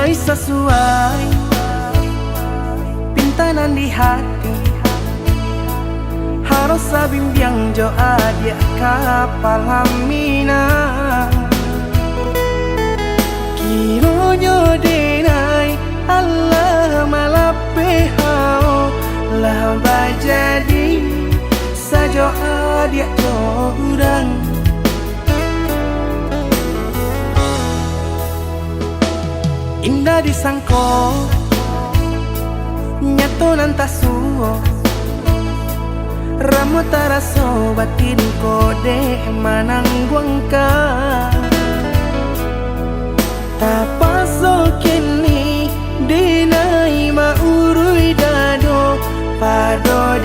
mulai sesuai pintanan di hati. Harus sabimbiang jo adia kapal hamina. Kiro jo denai Allah malape hao lah bajadi sajo adia jo urang. Indah disangko nyato nantasuo ramu taraso batin kode manangguangka. Tapaso kini dinai maurui dado pado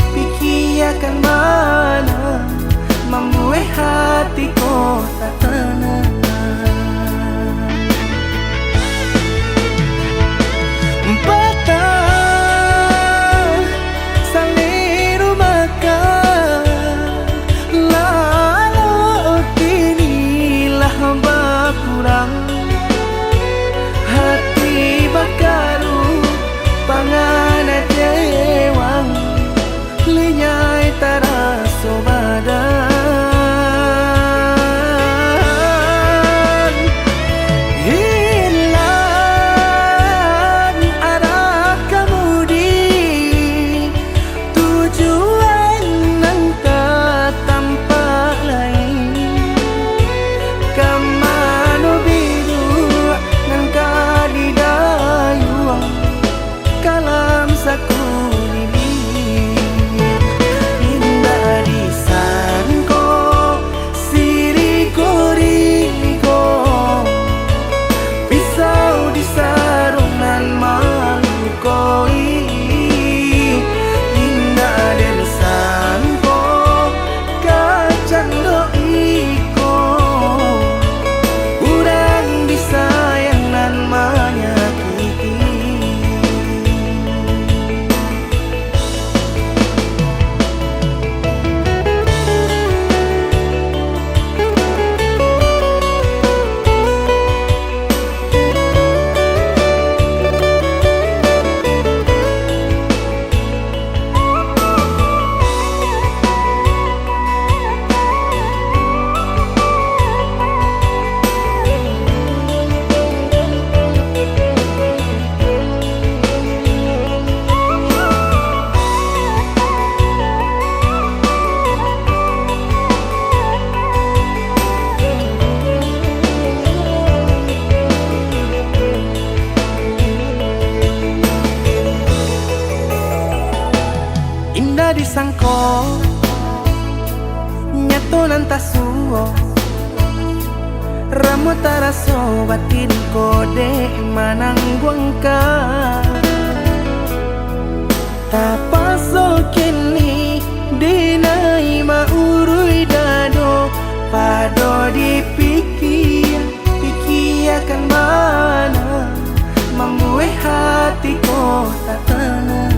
pikiakan mana membuat hatiku tak tenang. Hati bakaru pangana dewang linyai taraso badan. Hilang arah kemudi tujuan nangka tampak lain. Kamano biru nangka di dayuang kalam sakulili. Indah disangko siriko pisau di sarungan malukoi. Indah disangko kacang doiko urang disayangan menyakiti. Indah disangko nyato nantasuo ramu taraso batin kode manangguangka. Tapaso kini dinai maurui dado pado pikiakan mana membuat hatiku tak tenang.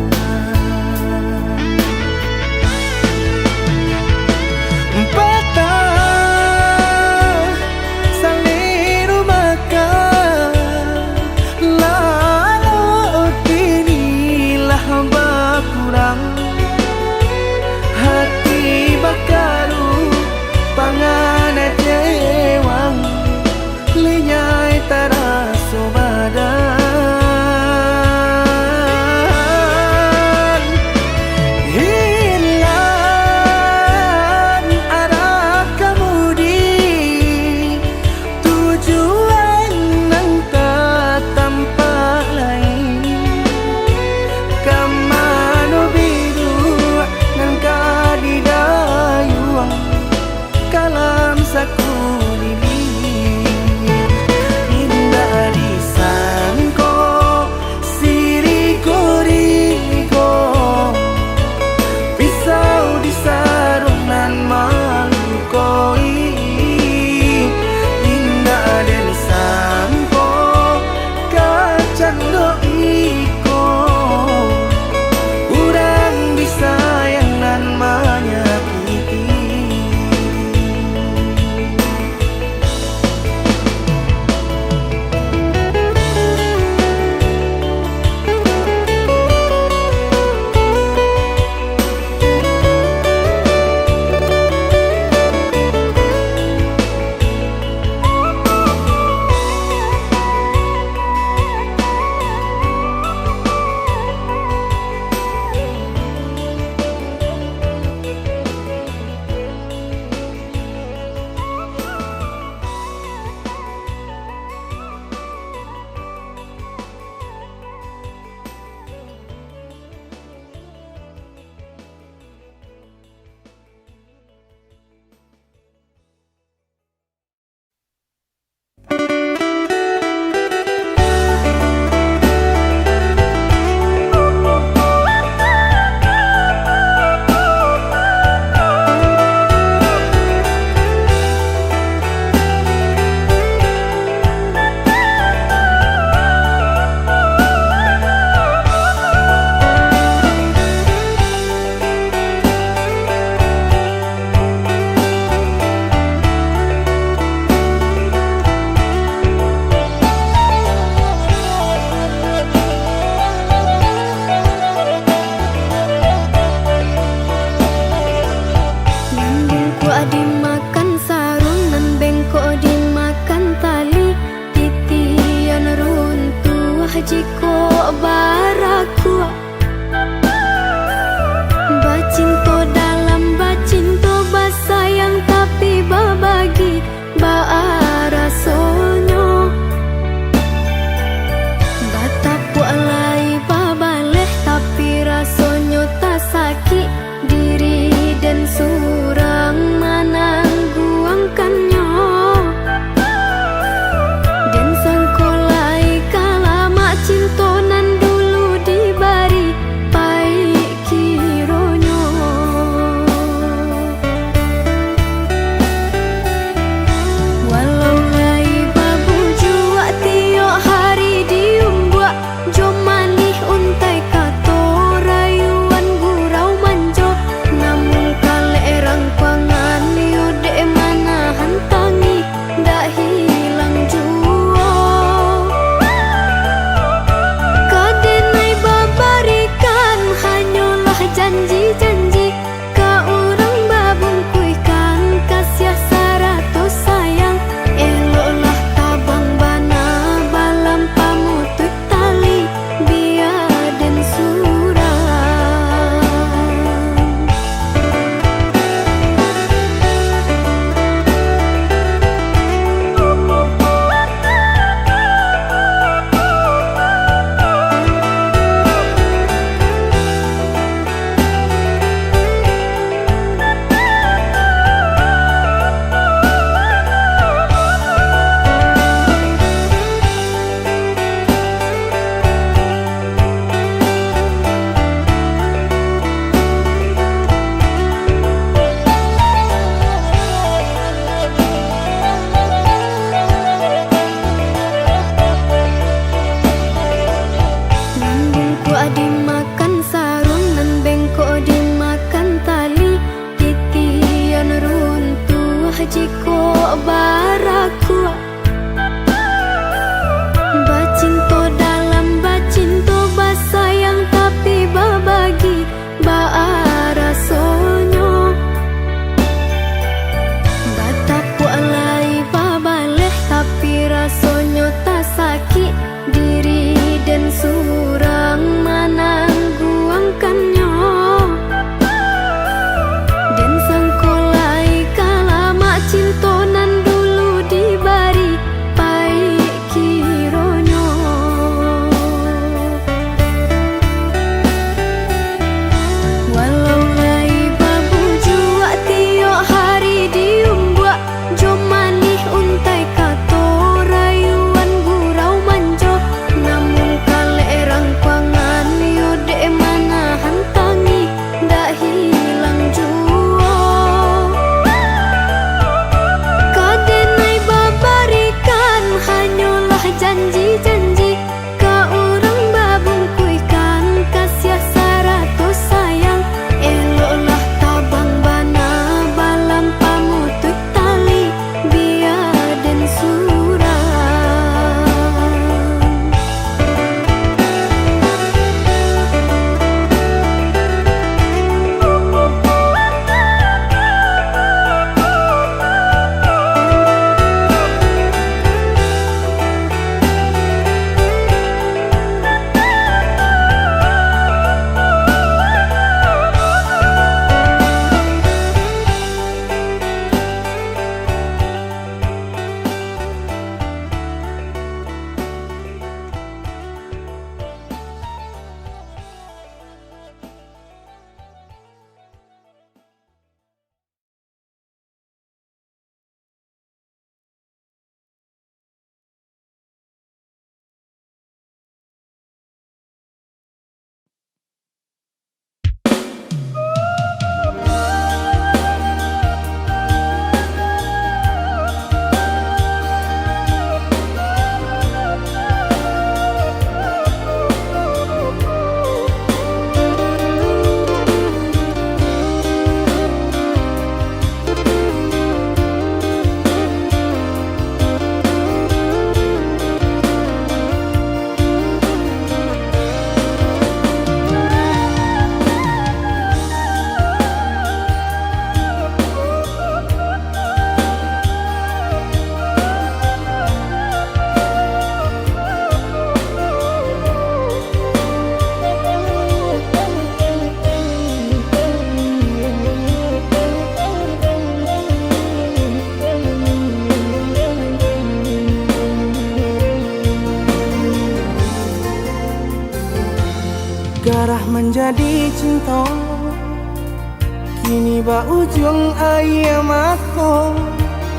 Hati bakaru pangana dewang linyai taraso badan. Hilang arah kemudi tujuan nangka tampak lain. Kamano biru nangka di dayuang kalam sakulili. Indah garah menjadi cinta, kini ba ujung ayam aku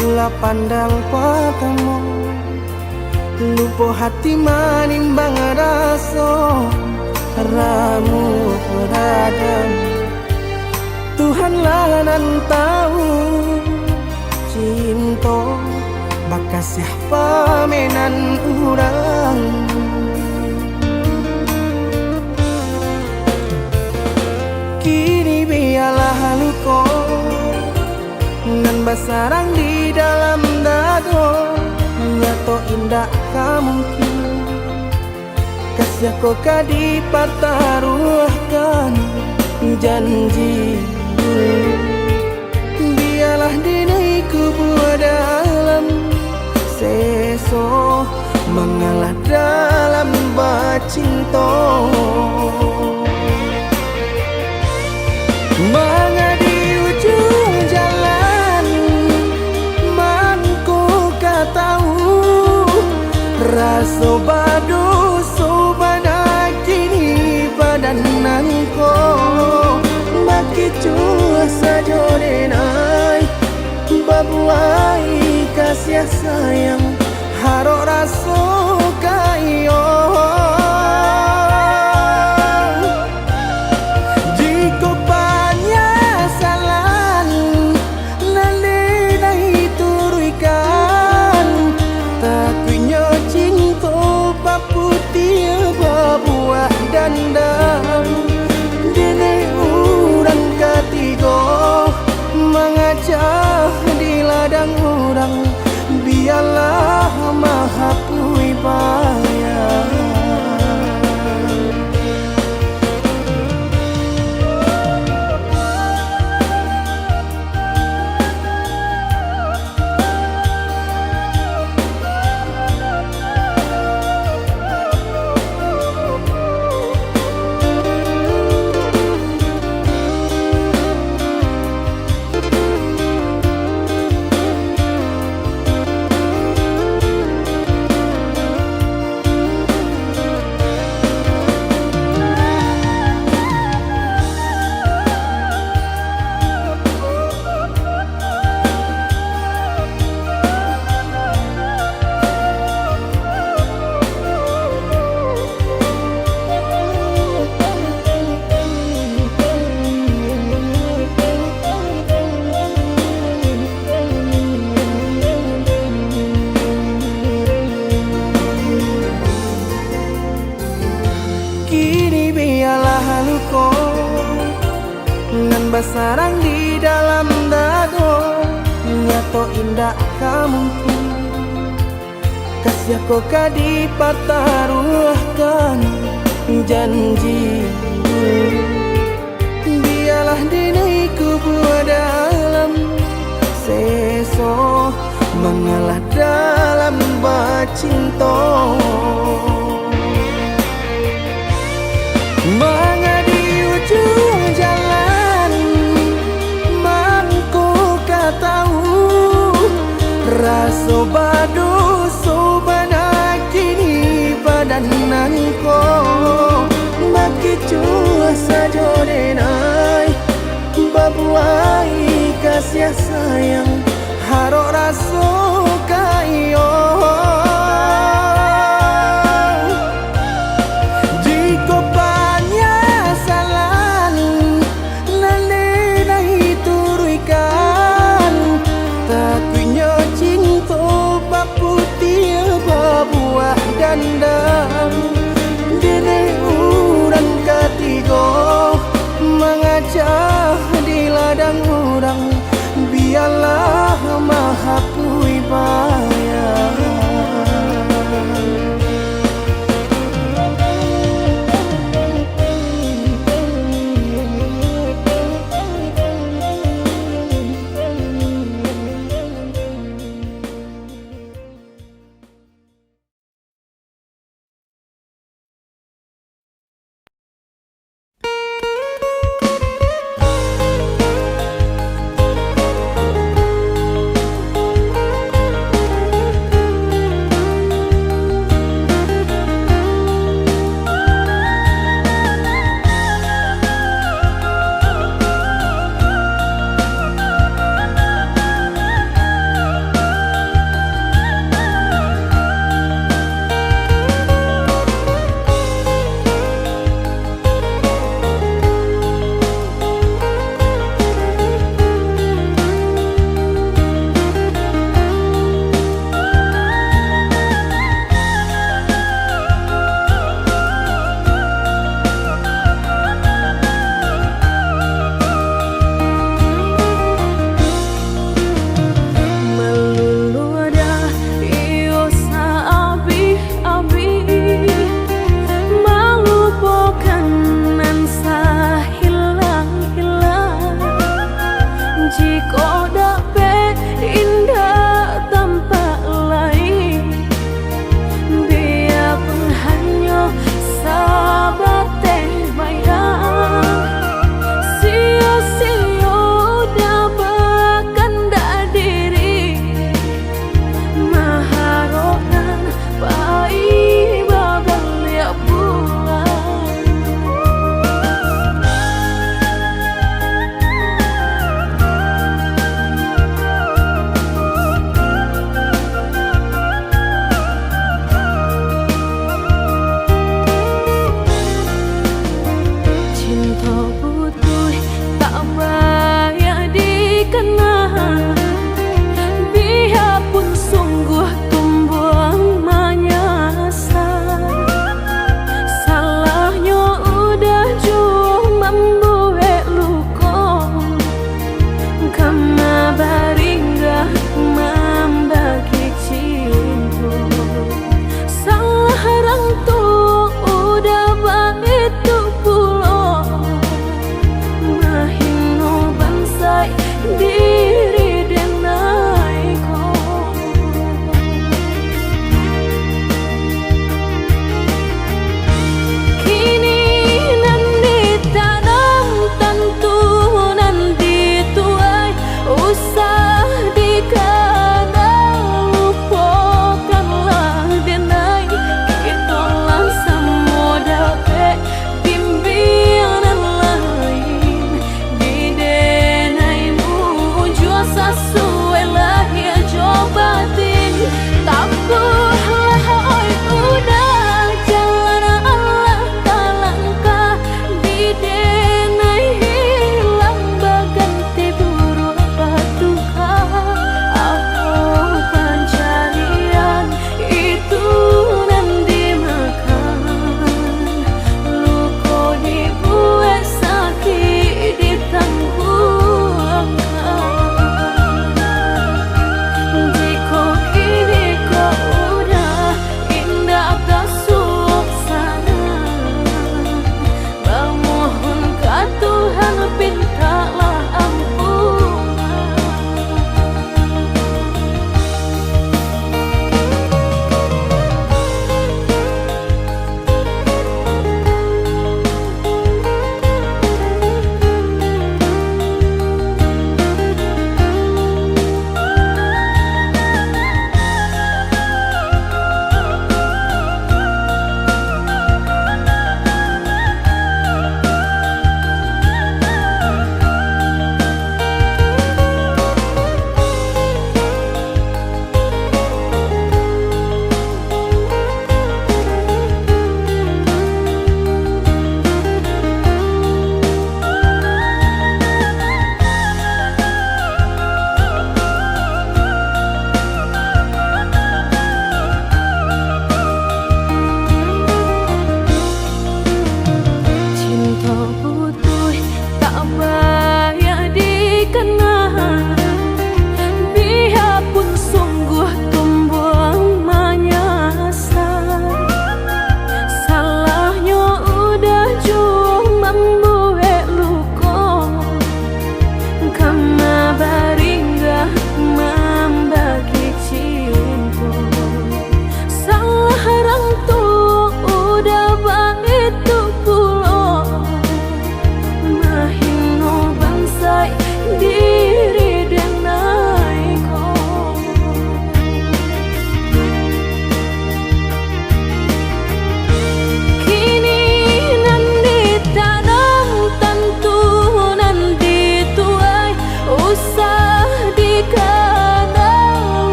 ulah pandang patamu, lupa hati manimbang rasa ramu beradam. Tuhanlah nan tahu cinta bakas siapa menan urang. Kini biarlah luka nan basarang di dalam dado, nyato indah kamungkin kasih kau kadi pertaruhkan janji. Biarlah dinai kubur dalam seso mengalah dalam bacinta. Mangadi ujung jalan mangku katahu rasa badu sobana kini badananku baki cua saja denai babuai kasih sayang harok rasa kayo. Jika penyesalan nalinai turuikan takunya cinta paputia babuah dandang. Mengacah di ladang orang biarlah maha pui bayang. Kini biarlah luka nan basarang di dalam dado, nyato indah kamungkin kasih kau kadi pertaruhkan janji. Biarlah dinai kubur dalam seso mengalah dalam bacinta. Mangadi ujung jalan mangku katahu rasa badu sobana kini badananku baki cua saja denai babuai kasih sayang harok rasa kayo. Dandang dini urang ketiga mengacah di ladang orang biarlah maha pui bayang.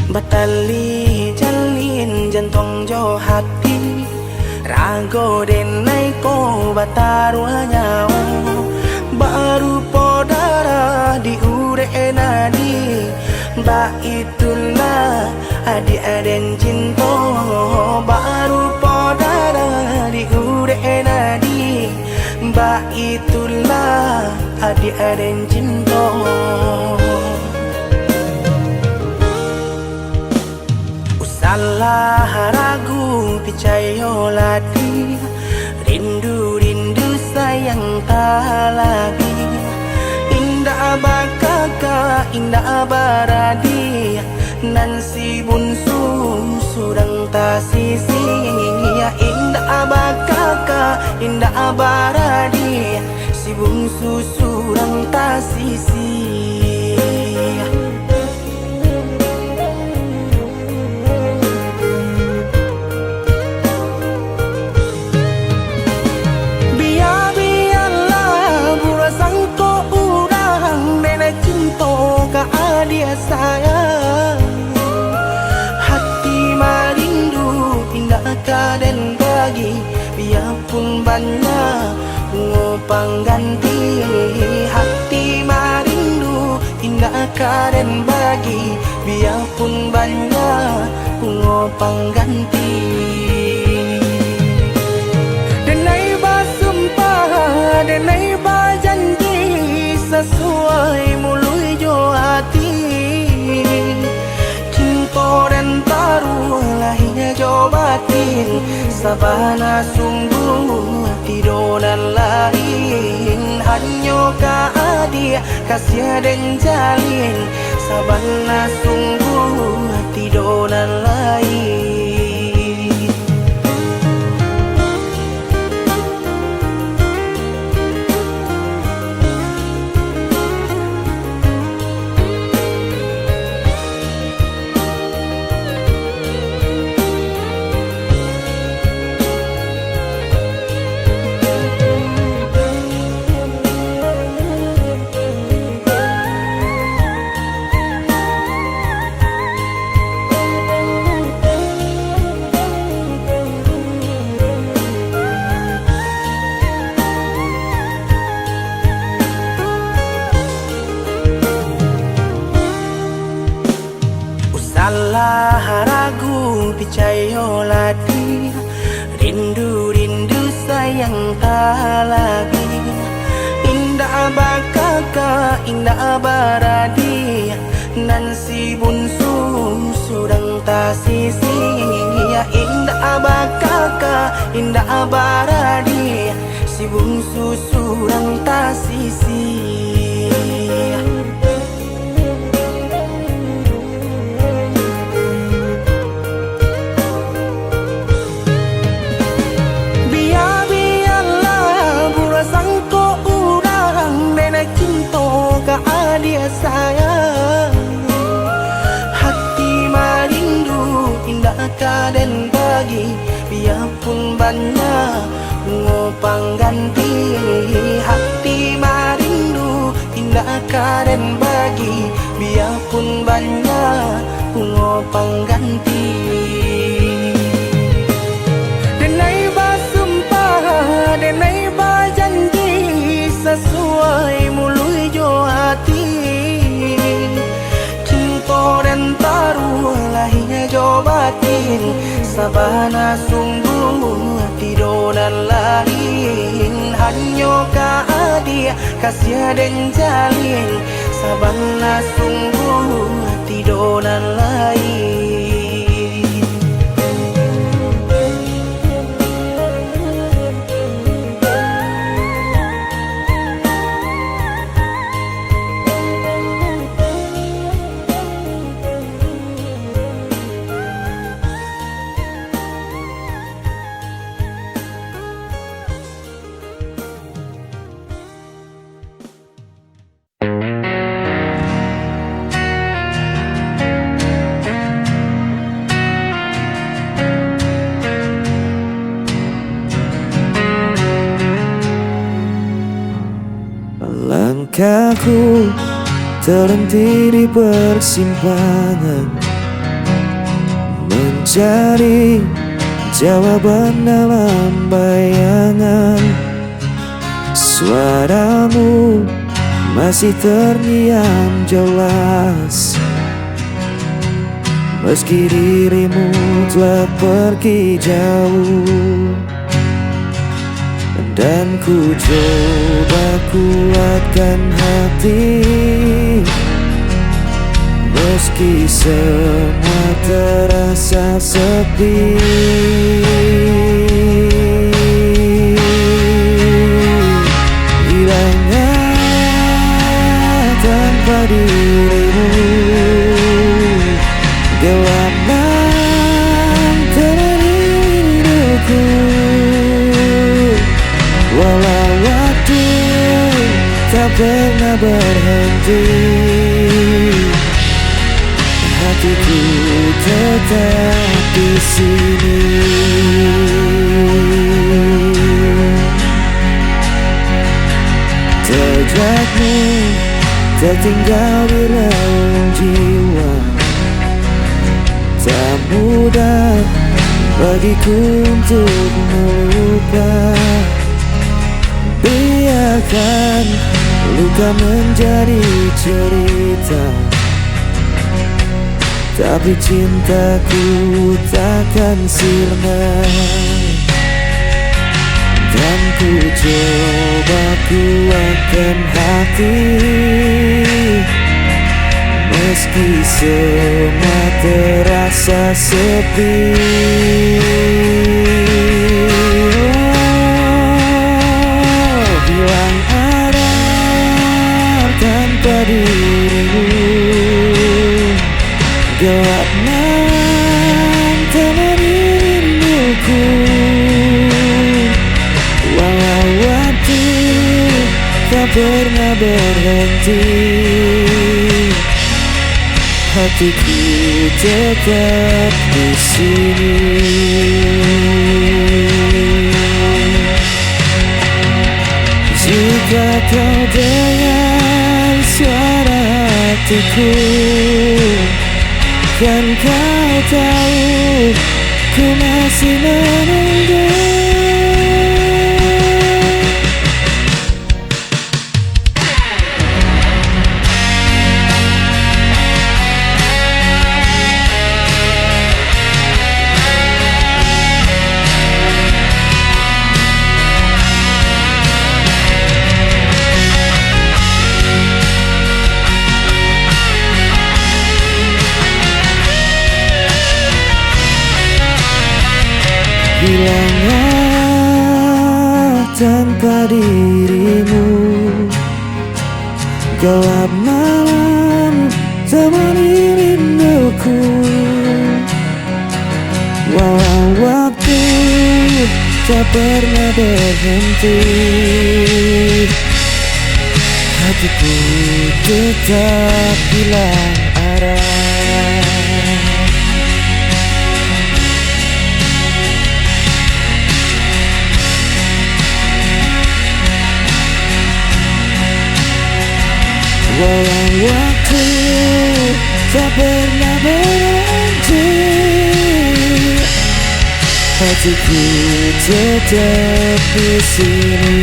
Batali jalin jantung jo hati Rago denai ko batarua nyau Baru podara di ure nadi Ba itulah adik aden cinta Baru podara di ure nadi Ba itulah adik aden cinta Salah ragu picayo lati Rindu sayang tak lagi Indah bakaka indah baradi Nan si bunsu surang tak sisi Indah bakaka indah baradi Si bungsu surang tak sisi Dia sayang hati marindu indah kaden bagi biarpun banyak ngopang ganti hati marindu indah kaden bagi biarpun banyak ngopang ganti denai basumpah denai bajanji sesuai mului jo hati cinta dan taruh lahirnya jo batin sabana sungguh tidur dan lain hanya ka adia kasih dan jalin sabana sungguh tidur dan lain Salah ragu picayo lati Rindu sayang tak lagi Indah bakaka indah baradi Nan si bunsu surang tak sisi Indah bakaka indah baradi Si bungsu surang tak sisi dia sayang hati marindu indah kaden bagi biarpun banyak ngopang ganti hati marindu indah kaden bagi biarpun banyak ngopang ganti denai basumpah denai bajanji sesuai mului jo hati cinta dan taruh lahirnya jo batin sabana sungguh tidur dan lain hanya ka adia kasih dan jalin sabana sungguh tidur dan lain Langkahku terhenti di persimpangan mencari jawaban dalam bayangan. Suaramu masih terdiam jelas, meski dirimu telah pergi jauh. Dan ku coba kuatkan hati, meski semua terasa sepi. Hilangnya tanpa dirimu, gelap mengenai hidupku. Walau waktu tak pernah berhenti, hatiku tetap di sini. Jejakmu tertinggal di relung jiwa, tak mudah bagiku untuk melupa. Biarkan luka menjadi cerita, tapi cintaku takkan sirna. Dan ku coba kuatkan hati, meski semua terasa sepi. Hilang arah tanpa dirimu, gelap mengenai rinduku. Walau waktu tak pernah berhenti, hatiku tetap di sini. Jika kau dengar suara hatiku, kan kau tahu ku masih menunggu. Hilangnya tanpa dirimu, gelap malam temani rinduku. Walau waktu tak pernah berhenti, hatiku tetap hilang arah. Walau waktu tak pernah berhenti, hatiku tetap di sini.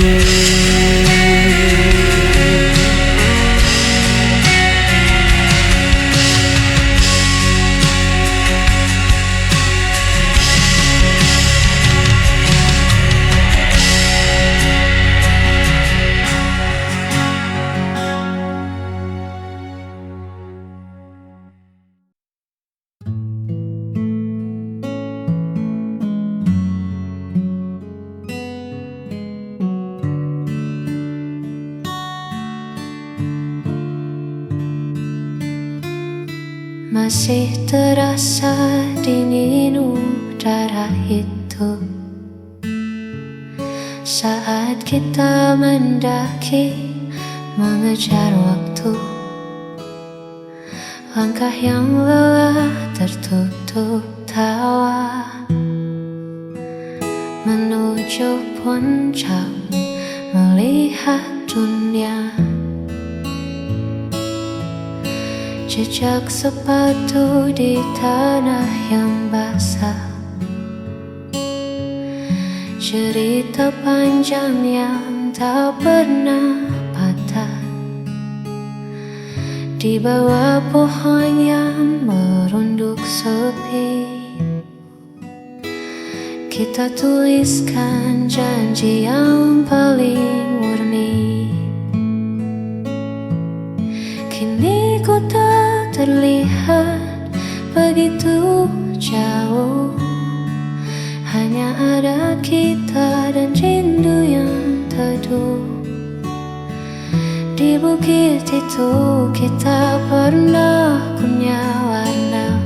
Masih terasa dingin udara itu saat kita mendaki mengejar waktu. Langkah yang lelah tertutup tawa menuju puncak melihat dunia. Jejak sepatu di tanah yang basah, cerita panjang yang tak pernah patah. Di bawah pohon yang merunduk sepi, kita tuliskan janji yang paling murni. Kini ku tak terlihat begitu jauh, hanya ada kita dan rindu yang teduh. Di bukit itu kita pernah punya warna,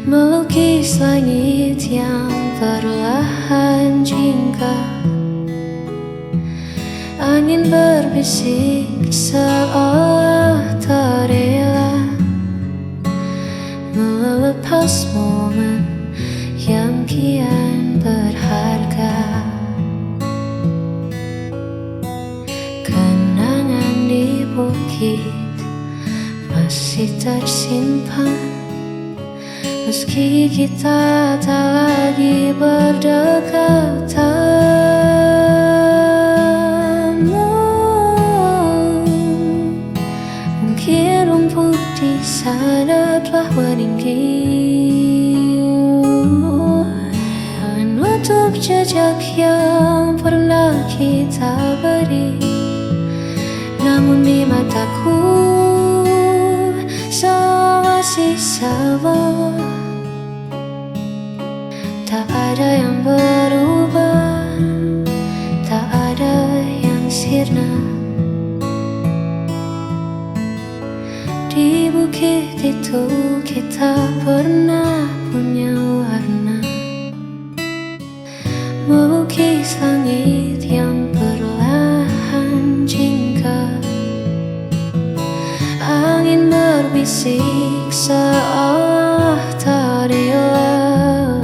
melukis langit yang perlahan jingga. Angin berbisik seolah tak rela melepas momen yang kian berharga. Kenangan di bukit masih tersimpan, meski kita tak lagi berdekatan. Mungkin rumput di sana telah meninggi, menutup jejak yang pernah kita beri. Namun di mataku semua masih sama, tak ada yang berubah, tak ada yang sirna. Di bukit itu kita pernah punya warna, melukis langit yang perlahan jingga. Angin berbisik seolah tak rela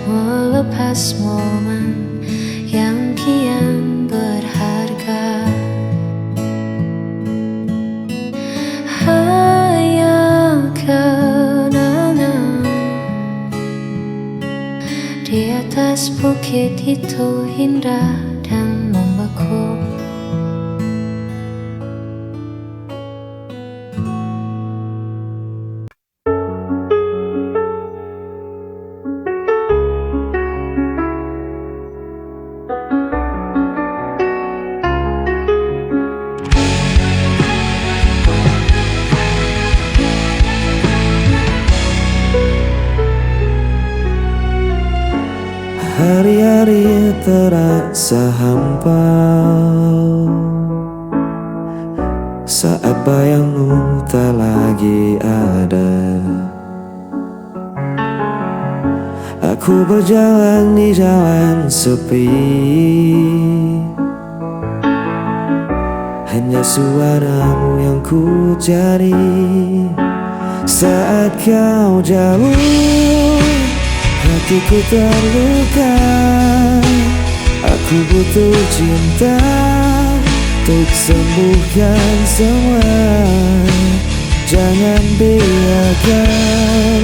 melepas momen yang kian berharga. Hanya kenangan di atas bukit itu indah dan membeku. Hari-hari terasa hampa saat bayangmu tak lagi ada. Aku berjalan di jalan sepi, hanya suaramu yang ku cari. Saat kau jauh, hatiku terluka. Aku butuh cinta untuk sembuhkan semua. Jangan biarkan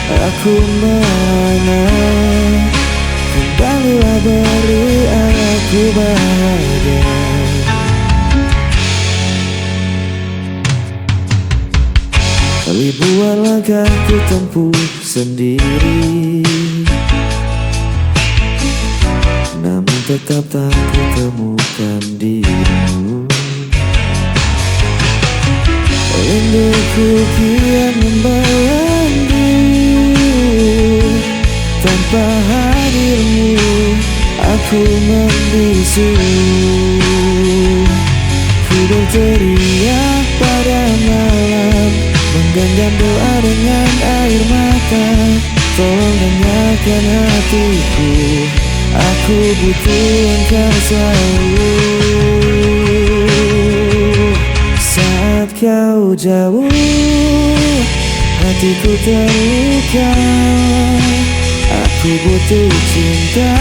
aku merana. Kembalilah beri aku bahagia. Ribuan langkah ku tempuh sendiri, namun tetap tak ku temukan dirimu. Rinduku kian membayangi, tanpa hadirmu aku membisu. Ku berteriak pada malam, menggenggam doa dengan air mata. Tolong dengarkan hatiku, aku butuh engkau selalu. Saat kau jauh, hatiku terluka. Aku butuh cinta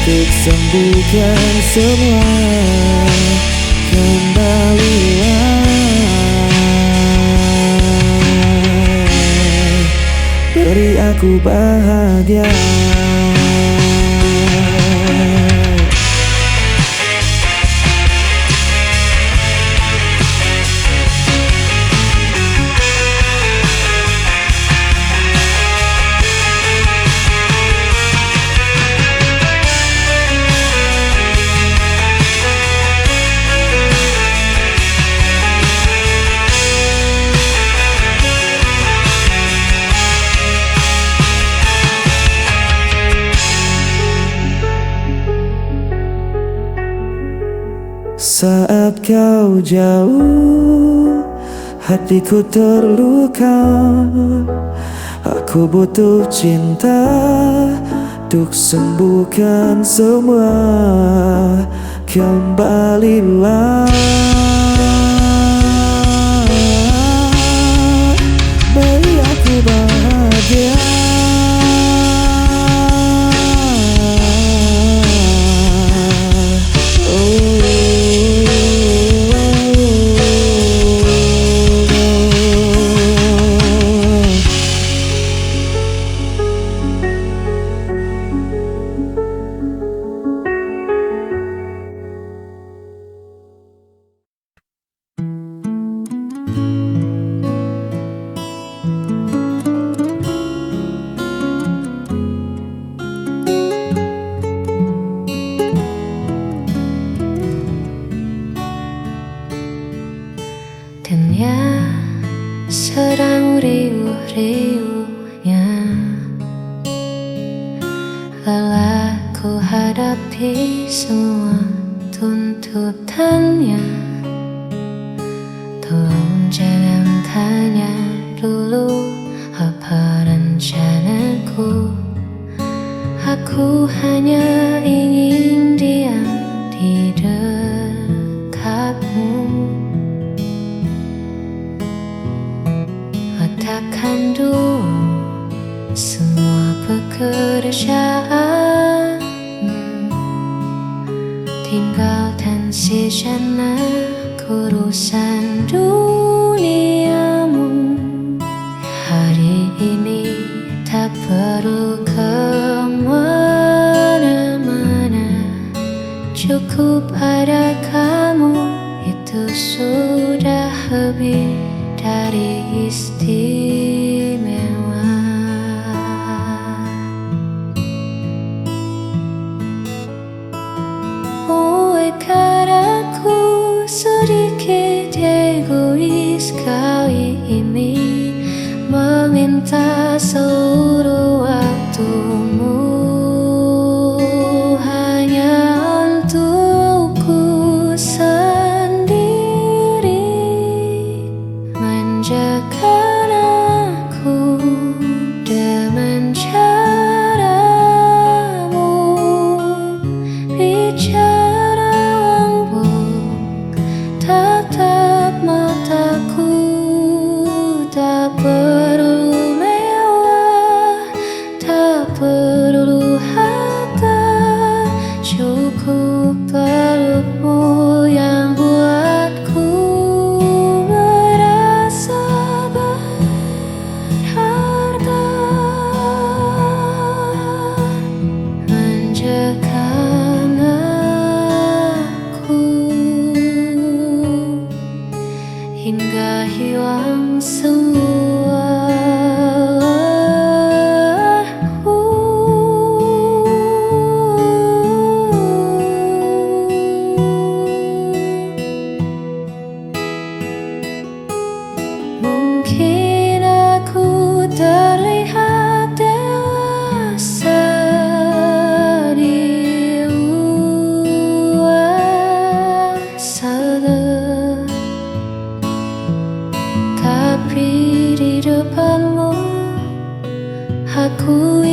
untuk sembuhkan semua. Kembalilah aku bahagia. Saat kau jauh, hatiku terluka. Aku butuh cinta untuk sembuhkan semua. Kembalilah, beri aku bahagia. Dunia sedang riuh-riuhnya, lelah ku hadapi semua tuntutannya. Tolong jangan tanya dulu apa rencanaku. Aku hanya ingin diam di dekatmu. Letakkan dulu semua pekerjaan, tinggalkan sejenak urusan duniamu. Hari ini tak perlu kemana-mana, cukup ada kamu, itu sudah lebih dari istimewa. Bukan aku sedikit egois kali ini, meminta seluruh waktumu hanya untukku sendiri. Manjakan aku dengan caramu, bicara lembut, tatap mataku. Tak perlu mewah, tak perlu harta, cukup pelukmu yang buatku merasa berharga. Manjakan aku hingga hilang semua. Mungkin aku terlihat dewasa di luar sana, tapi di depanmu aku